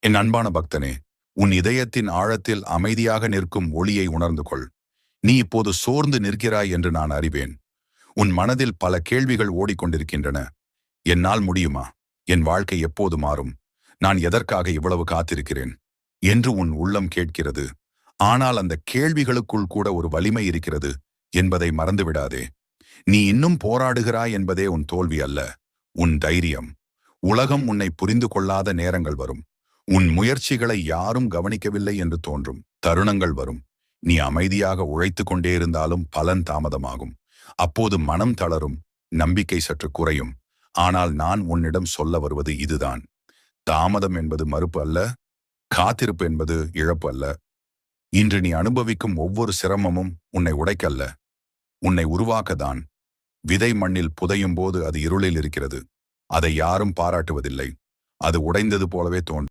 என் அன்பான பக்தனே, உன் இதயத்தின் ஆழத்தில் அமைதியாக நிற்கும் ஒளியை உணர்ந்து கொள். நீ இப்போது சோர்ந்து நிற்கிறாய் என்று நான் அறிவேன். உன் மனதில் பல கேள்விகள் ஓடிக்கொண்டிருக்கின்றன. என்னால் முடியுமா? என் வாழ்க்கை எப்போது மாறும்? நான் எதற்காக இவ்வளவு காத்திருக்கிறேன் என்று உன் உள்ளம் கேட்கிறது. ஆனால் அந்த கேள்விகளுக்குள் கூட ஒரு வலிமை இருக்கிறது என்பதை மறந்துவிடாதே. நீ இன்னும் போராடுகிறாய் என்பதே உன் தோல்வி அல்ல, உன் தைரியம். உலகம் உன்னை புரிந்து கொள்ளாத நேரங்கள் வரும். உன் முயற்சிகளை யாரும் கவனிக்கவில்லை என்று தோன்றும் தருணங்கள் வரும். நீ அமைதியாக உழைத்து கொண்டே இருந்தாலும் பலன் தாமதமாகும். அப்போது மனம் தளரும், நம்பிக்கை சற்று குறையும். ஆனால் நான் உன்னிடம் சொல்ல வருவது இதுதான். தாமதம் என்பது மறுப்பு அல்ல, காத்திருப்பு என்பது இழப்பு அல்ல. இன்று நீ அனுபவிக்கும் ஒவ்வொரு சிரமமும் உன்னை உடைக்கல்ல, உன்னை உருவாக்கத்தான். விதை மண்ணில் புதையும் போது அது இருளில் இருக்கிறது. அதை யாரும் பாராட்டுவதில்லை. அது உடைந்தது போலவே தோன்றும்.